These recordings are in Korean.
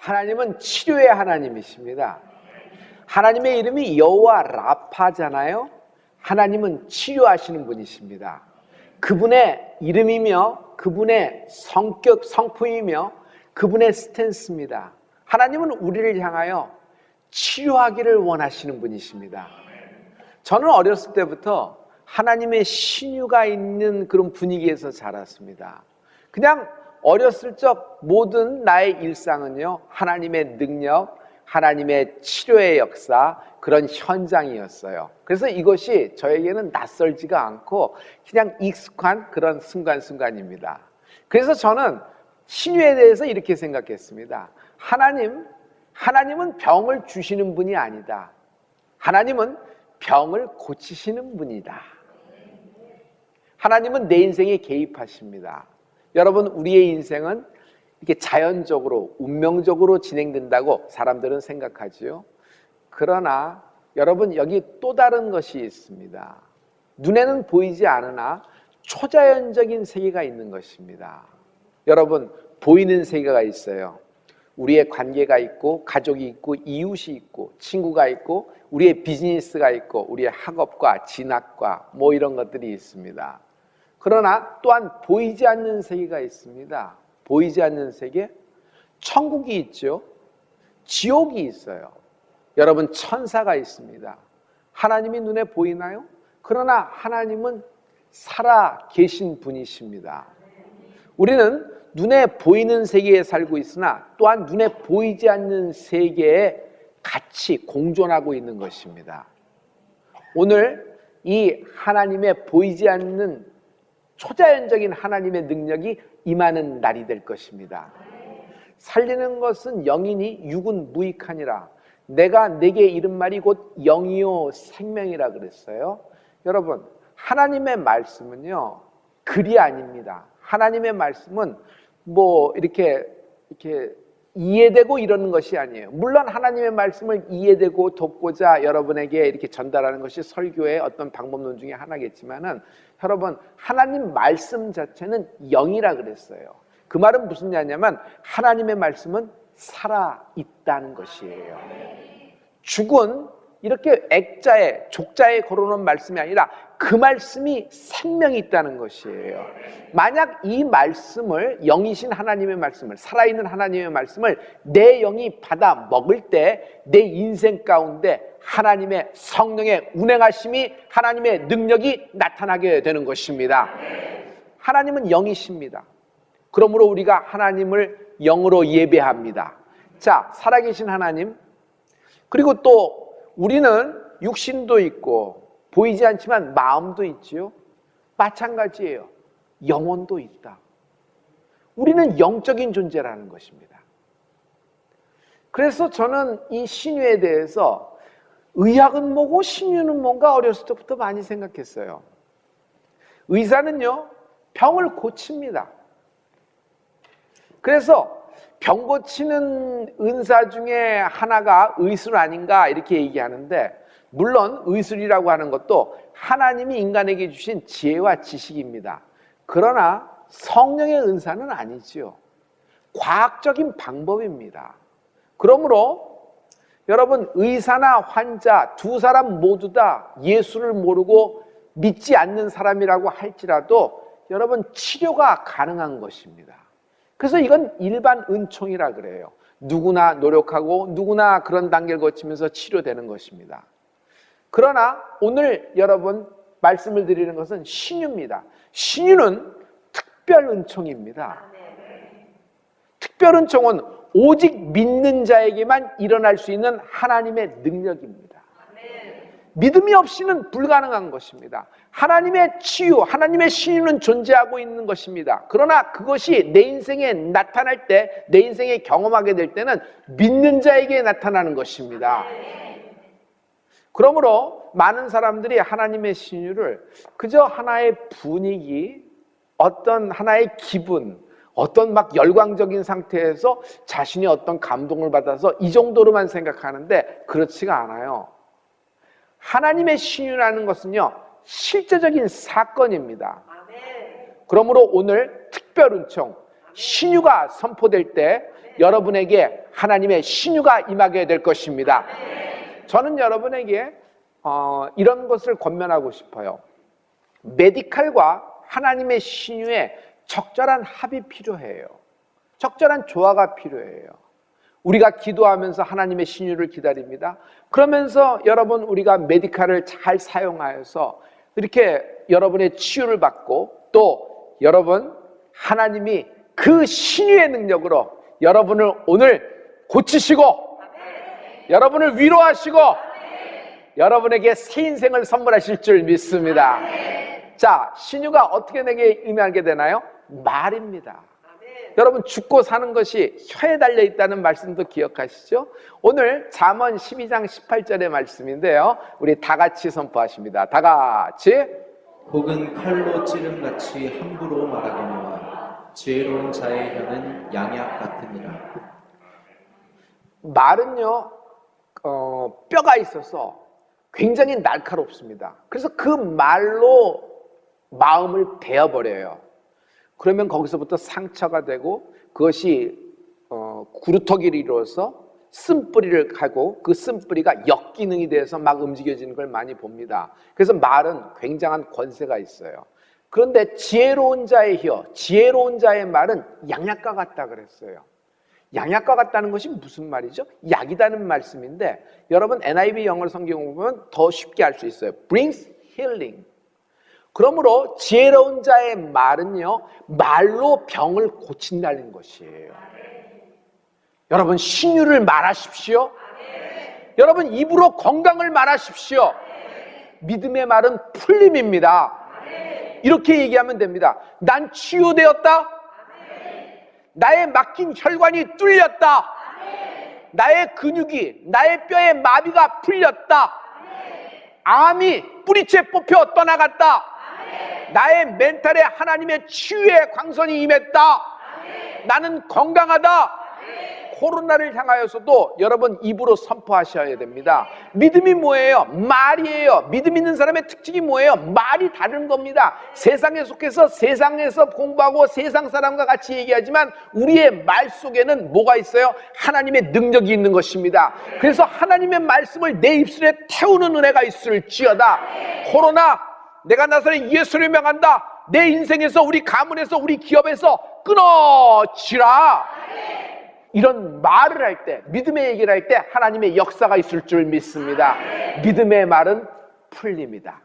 하나님은 치료의 하나님이십니다. 하나님의 이름이 여호와 라파잖아요. 하나님은 치료하시는 분이십니다. 그분의 이름이며 그분의 성격, 성품이며 그분의 스탠스입니다. 하나님은 우리를 향하여 치료하기를 원하시는 분이십니다. 저는 어렸을 때부터 하나님의 신유가 있는 그런 분위기에서 자랐습니다. 그냥 어렸을 적 모든 나의 일상은요, 하나님의 능력, 하나님의 치료의 역사, 그런 현장이었어요. 그래서 이것이 저에게는 낯설지가 않고 그냥 익숙한 그런 순간순간입니다. 그래서 저는 신유에 대해서 이렇게 생각했습니다. 하나님은 병을 주시는 분이 아니다. 하나님은 병을 고치시는 분이다. 하나님은 내 인생에 개입하십니다. 여러분, 우리의 인생은 이렇게 자연적으로, 운명적으로 진행된다고 사람들은 생각하지요. 그러나 여러분, 여기 또 다른 것이 있습니다. 눈에는 보이지 않으나 초자연적인 세계가 있는 것입니다. 여러분, 보이는 세계가 있어요. 우리의 관계가 있고, 가족이 있고, 이웃이 있고, 친구가 있고, 우리의 비즈니스가 있고, 우리의 학업과 진학과 뭐 이런 것들이 있습니다. 그러나 또한 보이지 않는 세계가 있습니다. 보이지 않는 세계? 천국이 있죠. 지옥이 있어요. 여러분, 천사가 있습니다. 하나님이 눈에 보이나요? 그러나 하나님은 살아 계신 분이십니다. 우리는 눈에 보이는 세계에 살고 있으나 또한 눈에 보이지 않는 세계에 같이 공존하고 있는 것입니다. 오늘 이 하나님의 보이지 않는 초자연적인 하나님의 능력이 임하는 날이 될 것입니다. 살리는 것은 영이니 육은 무익하니라. 내가 내게 이른 말이 곧 영이요 생명이라 그랬어요. 여러분, 하나님의 말씀은요, 글이 아닙니다. 하나님의 말씀은 뭐 이렇게 이해되고 이러는 것이 아니에요. 물론 하나님의 말씀을 이해되고 돕고자 여러분에게 이렇게 전달하는 것이 설교의 어떤 방법론 중에 하나겠지만은, 여러분, 하나님 말씀 자체는 영이라 그랬어요. 그 말은 무슨 얘기냐면 하나님의 말씀은 살아 있다는 것이에요. 죽은 이렇게 액자에 족자에 걸어놓은 말씀이 아니라 그 말씀이 생명이 있다는 것이에요. 만약 이 말씀을, 영이신 하나님의 말씀을, 살아있는 하나님의 말씀을 내 영이 받아 먹을 때 내 인생 가운데 하나님의 성령의 운행하심이, 하나님의 능력이 나타나게 되는 것입니다. 하나님은 영이십니다. 그러므로 우리가 하나님을 영으로 예배합니다. 자, 살아계신 하나님, 그리고 또 우리는 육신도 있고 보이지 않지만 마음도 있지요. 마찬가지예요. 영혼도 있다. 우리는 영적인 존재라는 것입니다. 그래서 저는 이 신유에 대해서 의학은 뭐고 신유는 뭔가 어렸을 때부터 많이 생각했어요. 의사는요, 병을 고칩니다. 그래서 병 고치는 은사 중에 하나가 의술 아닌가 이렇게 얘기하는데, 물론 의술이라고 하는 것도 하나님이 인간에게 주신 지혜와 지식입니다. 그러나 성령의 은사는 아니지요. 과학적인 방법입니다. 그러므로 여러분, 의사나 환자 두 사람 모두 다 예수를 모르고 믿지 않는 사람이라고 할지라도 여러분, 치료가 가능한 것입니다. 그래서 이건 일반 은총이라 그래요. 누구나 노력하고 누구나 그런 단계를 거치면서 치료되는 것입니다. 그러나 오늘 여러분 말씀을 드리는 것은 신유입니다. 신유는 특별 은총입니다. 특별 은총은 오직 믿는 자에게만 일어날 수 있는 하나님의 능력입니다. 믿음이 없이는 불가능한 것입니다. 하나님의 치유, 하나님의 신유는 존재하고 있는 것입니다. 그러나 그것이 내 인생에 나타날 때, 내 인생에 경험하게 될 때는 믿는 자에게 나타나는 것입니다. 그러므로 많은 사람들이 하나님의 신유를 그저 하나의 분위기, 어떤 하나의 기분, 어떤 막 열광적인 상태에서 자신이 어떤 감동을 받아서 이 정도로만 생각하는데 그렇지가 않아요. 하나님의 신유라는 것은요, 실제적인 사건입니다. 그러므로 오늘 특별 은총, 신유가 선포될 때 여러분에게 하나님의 신유가 임하게 될 것입니다. 저는 여러분에게 이런 것을 권면하고 싶어요. 메디칼과 하나님의 신유에 적절한 합이 필요해요. 적절한 조화가 필요해요. 우리가 기도하면서 하나님의 신유를 기다립니다. 그러면서 여러분 우리가 메디칼을 잘 사용하여서 이렇게 여러분의 치유를 받고 또 여러분 하나님이 그 신유의 능력으로 여러분을 오늘 고치시고 여러분을 위로하시고 여러분에게 새 인생을 선물하실 줄 믿습니다. 자, 신유가 어떻게 내게 임하게 되나요? 말입니다. 여러분 죽고 사는 것이 혀에 달려 있다는 말씀도 기억하시죠? 오늘 잠언 12장 18절의 말씀인데요. 우리 다 같이 선포하십니다. 다 같이. 혹은 칼로 찌름같이 함부로 말하거니와 지혜로운 자의 혀는 양약 같으니라. 말은요 뼈가 있어서 굉장히 날카롭습니다. 그래서 그 말로 마음을 베어버려요. 그러면 거기서부터 상처가 되고 그것이 구루터기를 이루어서 쓴뿌리를 하고 그 쓴뿌리가 역기능이 돼서 막 움직여지는 걸 많이 봅니다. 그래서 말은 굉장한 권세가 있어요. 그런데 지혜로운 자의 혀, 지혜로운 자의 말은 양약과 같다 그랬어요. 양약과 같다는 것이 무슨 말이죠? 약이라는 말씀인데 여러분 NIV 영어 성경을 보면 더 쉽게 알 수 있어요. brings healing. 그러므로 지혜로운 자의 말은요 말로 병을 고친다는 것이에요. 여러분 신유를 말하십시오. 여러분 입으로 건강을 말하십시오. 믿음의 말은 풀림입니다. 이렇게 얘기하면 됩니다. 난 치유되었다. 나의 막힌 혈관이 뚫렸다. 나의 근육이 나의 뼈의 마비가 풀렸다. 암이 뿌리채 뽑혀 떠나갔다. 나의 멘탈에 하나님의 치유의 광선이 임했다. 나는 건강하다. 코로나를 향하여서도 여러분 입으로 선포하셔야 됩니다. 믿음이 뭐예요? 말이에요. 믿음 있는 사람의 특징이 뭐예요? 말이 다른 겁니다. 세상에 속해서 세상에서 공부하고 세상 사람과 같이 얘기하지만 우리의 말 속에는 뭐가 있어요? 하나님의 능력이 있는 것입니다. 그래서 하나님의 말씀을 내 입술에 태우는 은혜가 있을지어다. 코로나 내가 나서는 예수를 명한다. 내 인생에서 우리 가문에서 우리 기업에서 끊어지라. 이런 말을 할 때 믿음의 얘기를 할 때 하나님의 역사가 있을 줄 믿습니다. 믿음의 말은 풀립니다.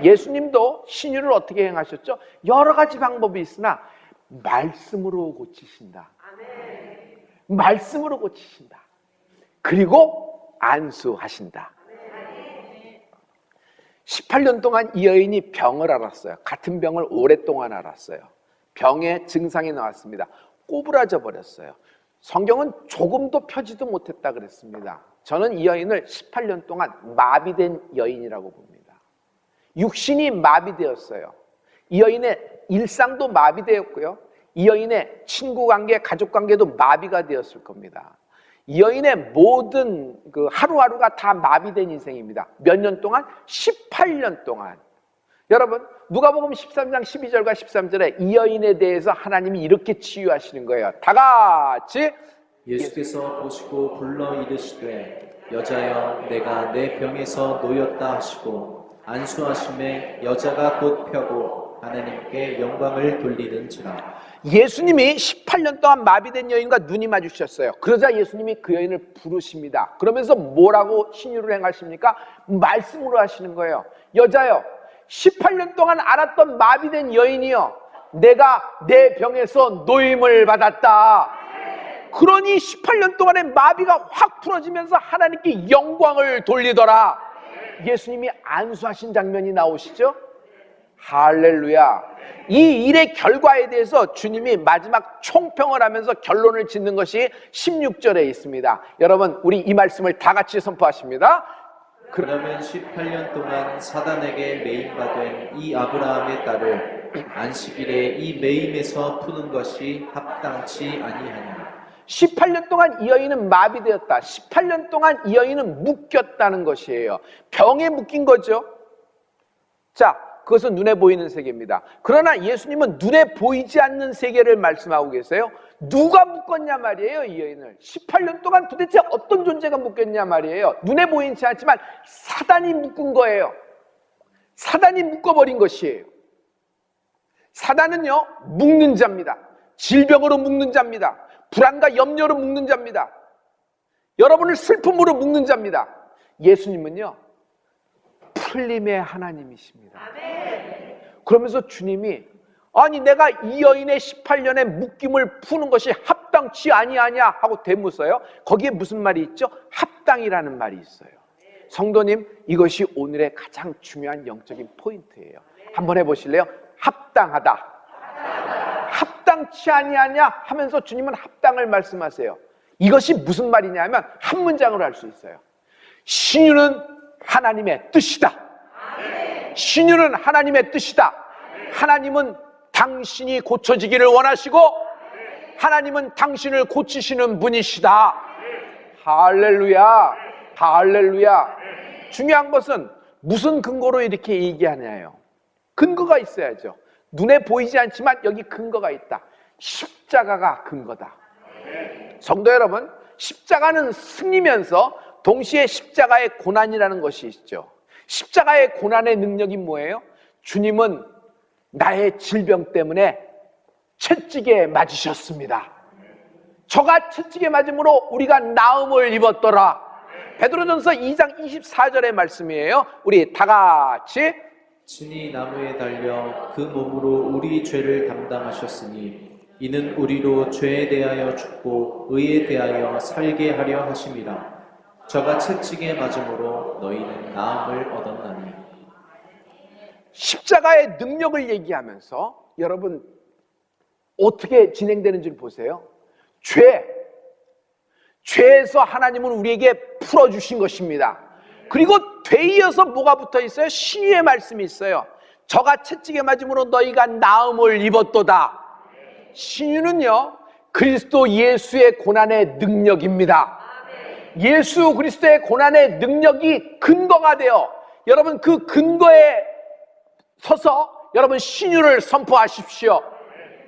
예수님도 신유를 어떻게 행하셨죠? 여러 가지 방법이 있으나 말씀으로 고치신다. 말씀으로 고치신다. 그리고 안수하신다. 18년 동안 이 여인이 병을 앓았어요. 같은 병을 오랫동안 앓았어요. 병의 증상이 나왔습니다. 꼬부라져 버렸어요. 성경은 조금도 펴지도 못했다 그랬습니다. 저는 이 여인을 18년 동안 마비된 여인이라고 봅니다. 육신이 마비되었어요. 이 여인의 일상도 마비되었고요. 이 여인의 친구 관계, 가족 관계도 마비가 되었을 겁니다. 이 여인의 모든 그 하루하루가 다 마비된 인생입니다. 몇 년 동안? 18년 동안. 여러분 누가복음 13장 12절과 13절에 이 여인에 대해서 하나님이 이렇게 치유하시는 거예요. 다 같이. 예수께서 보시고 불러 이르시되 여자여 내가 내 병에서 놓였다 하시고 안수하심에 여자가 곧 펴고 하나님께 영광을 돌리는지라. 예수님이 18년 동안 마비된 여인과 눈이 마주쳤어요. 그러자 예수님이 그 여인을 부르십니다. 그러면서 뭐라고 신유를 행하십니까? 말씀으로 하시는 거예요. 여자여 18년 동안 앓았던 마비된 여인이여 내가 내 병에서 노임을 받았다. 그러니 18년 동안의 마비가 확 풀어지면서 하나님께 영광을 돌리더라. 예수님이 안수하신 장면이 나오시죠? 할렐루야. 이 일의 결과에 대해서 주님이 마지막 총평을 하면서 결론을 짓는 것이 16절에 있습니다. 여러분 우리 이 말씀을 다 같이 선포하십니다. 그러면 18년 동안 사단에게 매임바 된 이 아브라함의 딸을 안식일에 이 매임에서 푸는 것이 합당치 아니하냐. 18년 동안 이 여인은 마비되었다. 18년 동안 이 여인은 묶였다는 것이에요. 병에 묶인 거죠. 자, 그것은 눈에 보이는 세계입니다. 그러나 예수님은 눈에 보이지 않는 세계를 말씀하고 계세요. 누가 묶었냐 말이에요. 이 여인을 18년 동안 도대체 어떤 존재가 묶였냐 말이에요. 눈에 보이지 않지만 사단이 묶은 거예요. 사단이 묶어버린 것이에요. 사단은요, 묶는 자입니다. 질병으로 묶는 자입니다. 불안과 염려로 묶는 자입니다. 여러분을 슬픔으로 묶는 자입니다. 예수님은요, 풀림의 하나님이십니다. 그러면서 주님이 아니 내가 이 여인의 18년의 묶임을 푸는 것이 합당치 아니하냐 하고 대묻어요. 거기에 무슨 말이 있죠? 합당이라는 말이 있어요. 성도님, 이것이 오늘의 가장 중요한 영적인 포인트예요. 한번 해보실래요? 합당하다. 합당치 아니하냐 하면서 주님은 합당을 말씀하세요. 이것이 무슨 말이냐면 한 문장으로 할 수 있어요. 신유는 하나님의 뜻이다. 신유는 하나님의 뜻이다. 하나님은 당신이 고쳐지기를 원하시고 하나님은 당신을 고치시는 분이시다. 할렐루야. 할렐루야. 중요한 것은 무슨 근거로 이렇게 얘기하냐요. 근거가 있어야죠. 눈에 보이지 않지만 여기 근거가 있다. 십자가가 근거다. 성도 여러분, 십자가는 승리면서 동시에 십자가의 고난이라는 것이 있죠. 십자가의 고난의 능력이 뭐예요? 주님은 나의 질병 때문에 채찍에 맞으셨습니다. 저가 채찍에 맞음으로 우리가 나음을 입었더라. 베드로전서 2장 24절의 말씀이에요. 우리 다 같이 친히 나무에 달려 그 몸으로 우리 죄를 담당하셨으니 이는 우리로 죄에 대하여 죽고 의에 대하여 살게 하려 하심이라. 저가 채찍에 맞음으로 너희는 나음을 얻었나니. 십자가의 능력을 얘기하면서 여러분 어떻게 진행되는 줄 보세요. 죄에서 하나님은 우리에게 풀어주신 것입니다. 그리고 되이어서 뭐가 붙어 있어요? 신유의 말씀이 있어요. 저가 채찍에 맞음으로 너희가 나음을 입었도다. 신유는요, 그리스도 예수의 고난의 능력입니다. 예수 그리스도의 고난의 능력이 근거가 되어 여러분 그 근거에 서서 여러분 신유를 선포하십시오.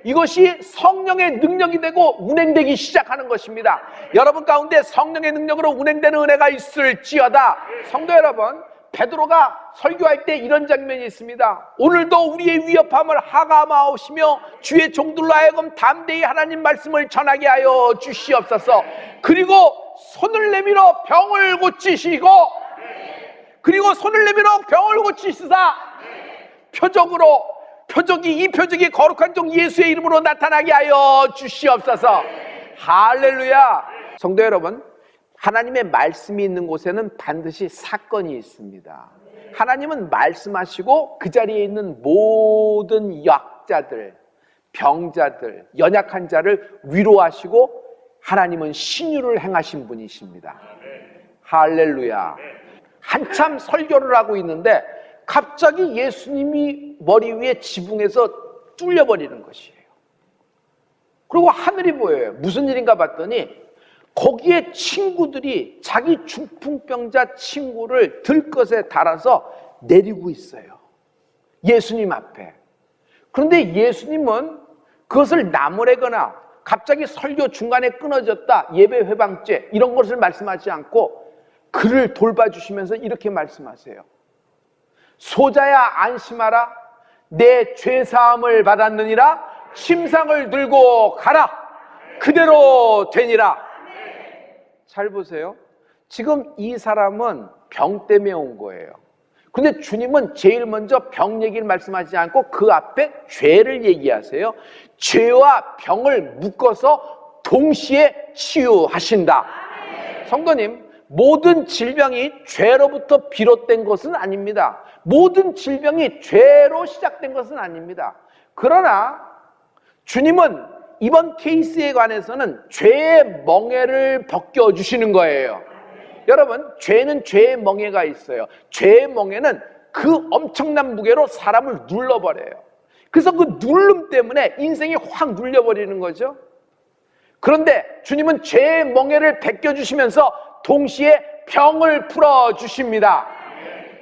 이것이 성령의 능력이 되고 운행되기 시작하는 것입니다. 여러분 가운데 성령의 능력으로 운행되는 은혜가 있을지어다. 성도 여러분, 베드로가 설교할 때 이런 장면이 있습니다. 오늘도 우리의 위협함을 하감하시며 주의 종들로 하여금 담대히 하나님 말씀을 전하게 하여 주시옵소서. 그리고 손을 내밀어 병을 고치시고, 그리고 손을 내밀어 병을 고치시사 이 표적이 거룩한 종 예수의 이름으로 나타나게 하여 주시옵소서. 할렐루야. 성도 여러분, 하나님의 말씀이 있는 곳에는 반드시 사건이 있습니다. 하나님은 말씀하시고 그 자리에 있는 모든 약자들, 병자들, 연약한 자를 위로하시고 하나님은 신유를 행하신 분이십니다. 할렐루야. 한참 설교를 하고 있는데 갑자기 예수님이 머리 위에 지붕에서 뚫려버리는 것이에요. 그리고 하늘이 보여요. 무슨 일인가 봤더니 거기에 친구들이 자기 중풍병자 친구를 들것에 달아서 내리고 있어요. 예수님 앞에. 그런데 예수님은 그것을 나무래거나 갑자기 설교 중간에 끊어졌다, 예배 회방죄 이런 것을 말씀하지 않고 그를 돌봐주시면서 이렇게 말씀하세요. 소자야 안심하라. 내 죄사함을 받았느니라. 침상을 들고 가라. 그대로 되니라. 잘 보세요. 지금 이 사람은 병 때문에 온 거예요. 근데 주님은 제일 먼저 병 얘기를 말씀하지 않고 그 앞에 죄를 얘기하세요. 죄와 병을 묶어서 동시에 치유하신다. 성도님, 모든 질병이 죄로부터 비롯된 것은 아닙니다. 모든 질병이 죄로 시작된 것은 아닙니다. 그러나 주님은 이번 케이스에 관해서는 죄의 멍에를 벗겨주시는 거예요. 여러분, 죄는 죄의 멍에가 있어요. 죄의 멍에는 그 엄청난 무게로 사람을 눌러버려요. 그래서 그 누름 때문에 인생이 확 눌려버리는 거죠. 그런데 주님은 죄의 멍에를 벗겨주시면서 동시에 병을 풀어주십니다.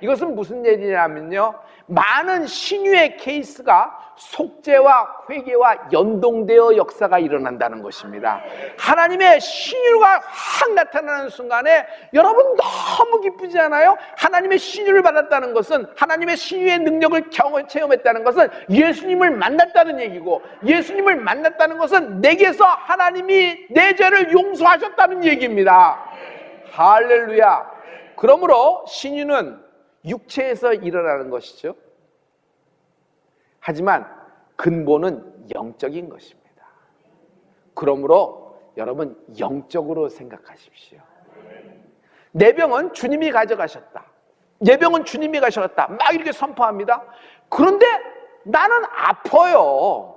이것은 무슨 얘기냐면요, 많은 신유의 케이스가 속죄와 회개와 연동되어 역사가 일어난다는 것입니다. 하나님의 신유가 확 나타나는 순간에 여러분 너무 기쁘지 않아요? 하나님의 신유를 받았다는 것은, 하나님의 신유의 능력을 체험했다는 것은 예수님을 만났다는 얘기고, 예수님을 만났다는 것은 내게서 하나님이 내 죄를 용서하셨다는 얘기입니다. 할렐루야. 그러므로 신유는 육체에서 일어나는 것이죠. 하지만 근본은 영적인 것입니다. 그러므로 여러분 영적으로 생각하십시오. 내 병은 주님이 가져가셨다. 내 병은 주님이 가져갔다. 막 이렇게 선포합니다. 그런데 나는 아파요.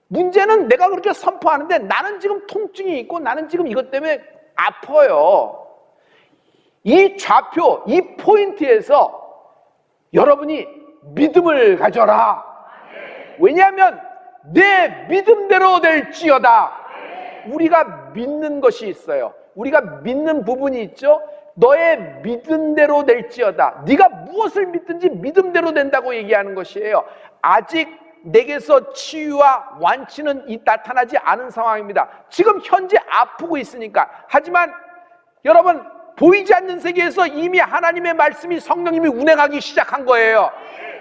문제는 내가 그렇게 선포하는데 나는 지금 통증이 있고 나는 지금 이것 때문에 아파요. 이 좌표, 이 포인트에서 여러분이 믿음을 가져라. 왜냐하면 내 믿음대로 될지어다. 우리가 믿는 것이 있어요. 우리가 믿는 부분이 있죠. 너의 믿음대로 될지어다. 네가 무엇을 믿든지 믿음대로 된다고 얘기하는 것이에요. 아직 내게서 치유와 완치는 나타나지 않은 상황입니다. 지금 현재 아프고 있으니까. 하지만 여러분, 보이지 않는 세계에서 이미 하나님의 말씀이, 성령님이 운행하기 시작한 거예요.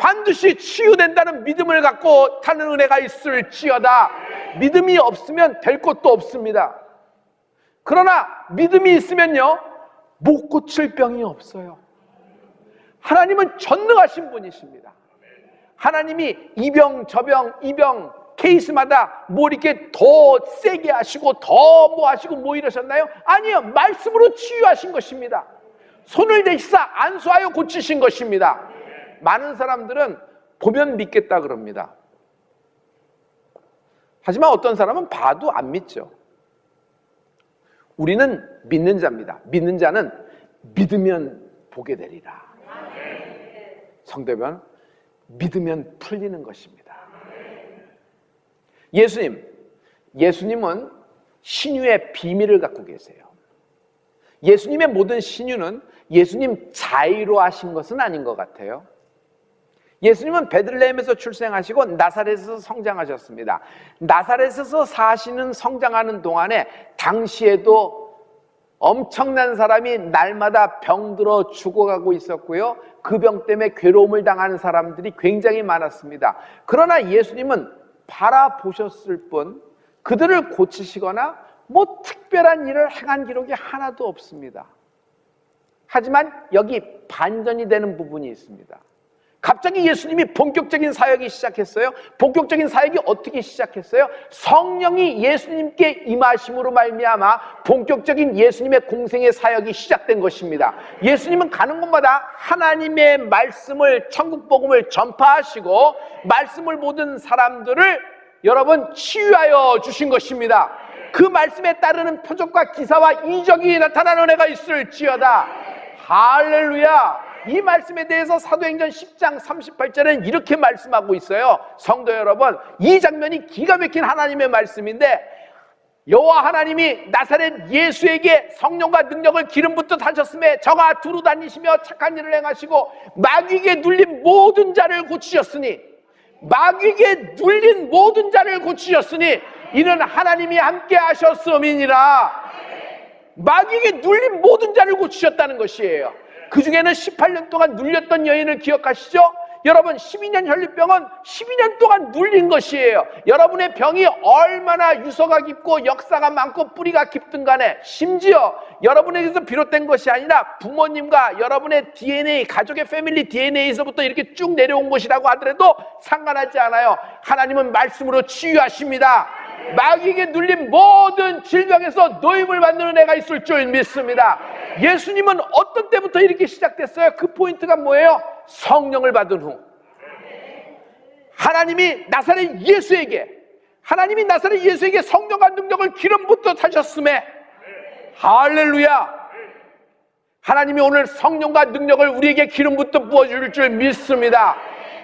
반드시 치유된다는 믿음을 갖고 타는 은혜가 있을지어다. 믿음이 없으면 될 것도 없습니다. 그러나 믿음이 있으면요, 못 고칠 병이 없어요. 하나님은 전능하신 분이십니다. 하나님이 이 병, 저 병, 이 병 케이스마다 뭐 이렇게 더 세게 하시고 더 뭐 하시고 뭐 이러셨나요? 아니요, 말씀으로 치유하신 것입니다. 손을 대시사 안수하여 고치신 것입니다. 많은 사람들은 보면 믿겠다 그럽니다. 하지만 어떤 사람은 봐도 안 믿죠. 우리는 믿는 자입니다. 믿는 자는 믿으면 보게 되리라. 성도여러분, 믿으면 풀리는 것입니다. 예수님은 신유의 비밀을 갖고 계세요. 예수님의 모든 신유는 예수님 자의로 하신 것은 아닌 것 같아요. 예수님은 베들레헴에서 출생하시고 나사렛에서 성장하셨습니다. 나사렛에서 사시는 성장하는 동안에 당시에도 엄청난 사람이 날마다 병들어 죽어가고 있었고요. 그 병 때문에 괴로움을 당하는 사람들이 굉장히 많았습니다. 그러나 예수님은 바라보셨을 뿐 그들을 고치시거나 뭐 특별한 일을 행한 기록이 하나도 없습니다. 하지만 여기 반전이 되는 부분이 있습니다. 갑자기 예수님이 본격적인 사역이 시작했어요. 본격적인 사역이 어떻게 시작했어요? 성령이 예수님께 임하심으로 말미암아 본격적인 예수님의 공생의 사역이 시작된 것입니다. 예수님은 가는 곳마다 하나님의 말씀을, 천국 복음을 전파하시고 말씀을 모든 사람들을 여러분 치유하여 주신 것입니다. 그 말씀에 따르는 표적과 기사와 이적이 나타나는 은혜가 있을지어다. 할렐루야. 이 말씀에 대해서 사도행전 10장 38절에는 이렇게 말씀하고 있어요. 성도 여러분, 이 장면이 기가 막힌 하나님의 말씀인데, 여호와 하나님이 나사렛 예수에게 성령과 능력을 기름 붓듯 하셨음에 저가 두루 다니시며 착한 일을 행하시고 마귀에게 눌린 모든 자를 고치셨으니, 마귀에게 눌린 모든 자를 고치셨으니 이는 하나님이 함께 하셨음이니라. 마귀에게 눌린 모든 자를 고치셨다는 것이에요. 그 중에는 18년 동안 눌렸던 여인을 기억하시죠? 여러분, 12년 혈류병은 12년 동안 눌린 것이에요. 여러분의 병이 얼마나 유서가 깊고 역사가 많고 뿌리가 깊든 간에, 심지어 여러분에게서 비롯된 것이 아니라 부모님과 여러분의 DNA, 가족의 패밀리 DNA에서부터 이렇게 쭉 내려온 것이라고 하더라도 상관하지 않아요. 하나님은 말씀으로 치유하십니다. 마귀에게 눌린 모든 질병에서 노임을 받는 은혜가 있을 줄 믿습니다. 예수님은 어떤 때부터 이렇게 시작됐어요? 그 포인트가 뭐예요? 성령을 받은 후 하나님이 나사렛 예수에게 성령과 능력을 기름 붓듯 하셨음에, 할렐루야, 하나님이 오늘 성령과 능력을 우리에게 기름 붓듯 부어줄 줄 믿습니다.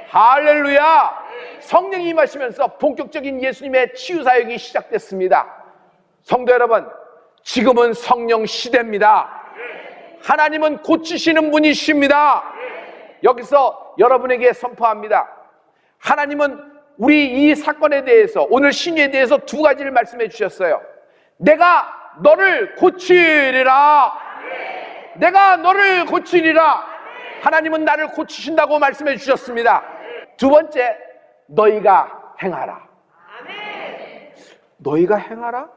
할렐루야. 성령이 임하시면서 본격적인 예수님의 치유사역이 시작됐습니다. 성도 여러분, 지금은 성령 시대입니다. 하나님은 고치시는 분이십니다. 여기서 여러분에게 선포합니다. 하나님은 우리 이 사건에 대해서, 오늘 신유에 대해서 두 가지를 말씀해 주셨어요. 내가 너를 고치리라. 내가 너를 고치리라. 하나님은 나를 고치신다고 말씀해 주셨습니다. 두 번째, 너희가 행하라. 너희가 행하라?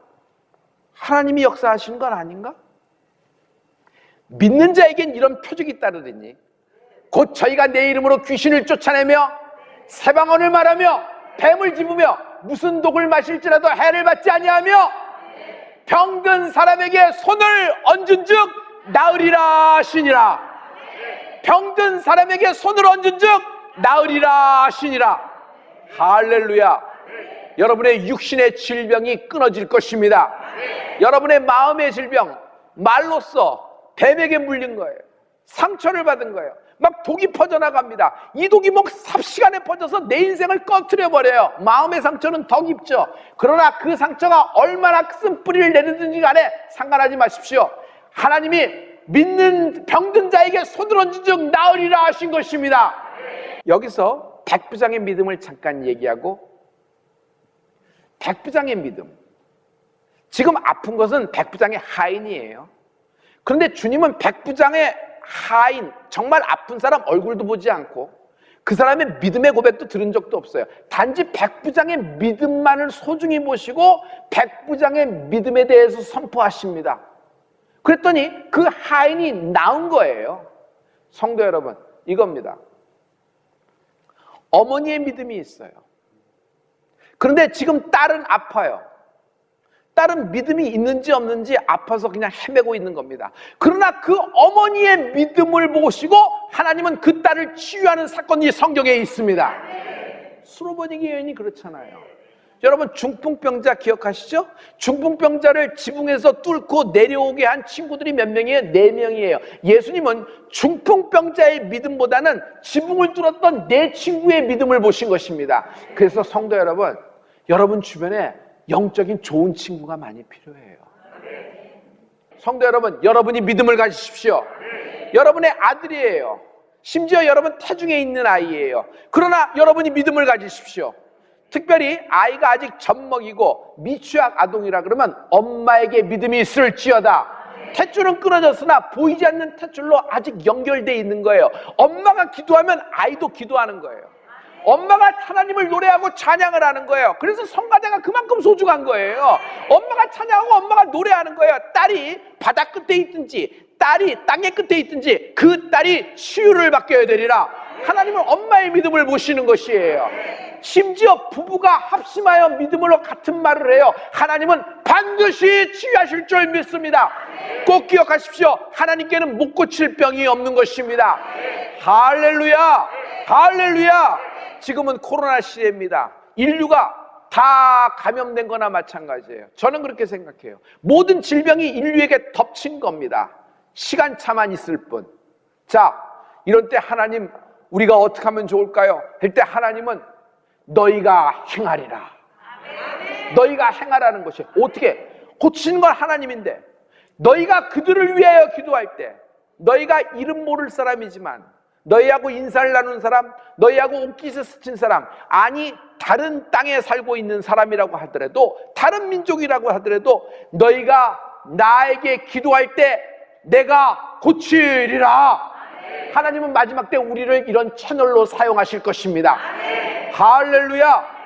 하나님이 역사하시는 건 아닌가? 믿는 자에겐 이런 표적이 따르더니 곧 저희가 내 이름으로 귀신을 쫓아내며 새방언을 말하며 뱀을 집으며 무슨 독을 마실지라도 해를 받지 아니하며 병든 사람에게 손을 얹은 즉 나으리라 하시니라. 병든 사람에게 손을 얹은 즉 나으리라 하시니라. 할렐루야. 여러분의 육신의 질병이 끊어질 것입니다. 여러분의 마음의 질병, 말로써 뱀에게 물린 거예요. 상처를 받은 거예요. 막 독이 퍼져나갑니다. 이 독이 뭐 삽시간에 퍼져서 내 인생을 꺼트려 버려요. 마음의 상처는 더 깊죠. 그러나 그 상처가 얼마나 큰 뿌리를 내리든지 간에 상관하지 마십시오. 하나님이 믿는 병든 자에게 손을 얹은 즉 나으리라 하신 것입니다. 여기서 백부장의 믿음을 잠깐 얘기하고, 백부장의 믿음, 지금 아픈 것은 백부장의 하인이에요. 그런데 주님은 백부장의 하인, 정말 아픈 사람 얼굴도 보지 않고 그 사람의 믿음의 고백도 들은 적도 없어요. 단지 백부장의 믿음만을 소중히 보시고 백부장의 믿음에 대해서 선포하십니다. 그랬더니 그 하인이 나은 거예요. 성도 여러분, 이겁니다. 어머니의 믿음이 있어요. 그런데 지금 딸은 아파요. 딸은 믿음이 있는지 없는지 아파서 그냥 헤매고 있는 겁니다. 그러나 그 어머니의 믿음을 보시고 하나님은 그 딸을 치유하는 사건이 성경에 있습니다. 수로버니기 여인이 그렇잖아요. 여러분, 중풍병자 기억하시죠? 중풍병자를 지붕에서 뚫고 내려오게 한 친구들이 몇 명이에요? 4명이에요. 예수님은 중풍병자의 믿음보다는 지붕을 뚫었던 4친구의 믿음을 보신 것입니다. 그래서 성도 여러분, 여러분 주변에 영적인 좋은 친구가 많이 필요해요. 성도 여러분, 여러분이 믿음을 가지십시오. 여러분의 아들이에요. 심지어 여러분 태중에 있는 아이예요. 그러나 여러분이 믿음을 가지십시오. 특별히 아이가 아직 젖먹이고 미취학 아동이라 그러면 엄마에게 믿음이 있을지어다. 탯줄은 끊어졌으나 보이지 않는 탯줄로 아직 연결되어 있는 거예요. 엄마가 기도하면 아이도 기도하는 거예요. 엄마가 하나님을 노래하고 찬양을 하는 거예요. 그래서 성가대가 그만큼 소중한 거예요. 엄마가 찬양하고 엄마가 노래하는 거예요. 딸이 바다 끝에 있든지 딸이 땅의 끝에 있든지 그 딸이 치유를 받게 되리라. 하나님은 엄마의 믿음을 보시는 것이에요. 심지어 부부가 합심하여 믿음으로 같은 말을 해요. 하나님은 반드시 치유하실 줄 믿습니다. 꼭 기억하십시오. 하나님께는 못 고칠 병이 없는 것입니다. 할렐루야, 할렐루야. 지금은 코로나 시대입니다. 인류가 다 감염된 거나 마찬가지예요. 저는 그렇게 생각해요. 모든 질병이 인류에게 덮친 겁니다. 시간차만 있을 뿐. 자, 이럴 때 하나님, 우리가 어떻게 하면 좋을까요? 할 때 하나님은 너희가 행하리라. 너희가 행하라는 것이 어떻게? 고치는 건 하나님인데 너희가 그들을 위하여 기도할 때, 너희가 이름 모를 사람이지만 너희하고 인사를 나눈 사람, 너희하고 옷깃을 스친 사람, 아니 다른 땅에 살고 있는 사람이라고 하더라도, 다른 민족이라고 하더라도 너희가 나에게 기도할 때 내가 고치리라. 하나님은 마지막 때 우리를 이런 채널로 사용하실 것입니다. 할렐루야.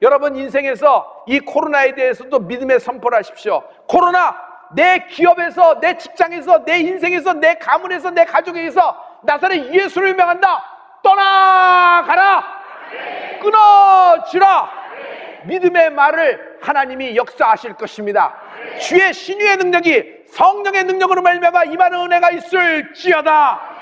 여러분 인생에서 이 코로나에 대해서도 믿음의 선포를 하십시오. 코로나, 내 기업에서, 내 직장에서, 내 인생에서, 내 가문에서, 내 가족에서 나사렛 예수를 명한다. 떠나가라. 끊어지라. 믿음의 말을 하나님이 역사하실 것입니다. 주의 신유의 능력이 성령의 능력으로 말미암아 임하는 은혜가 있을지어다.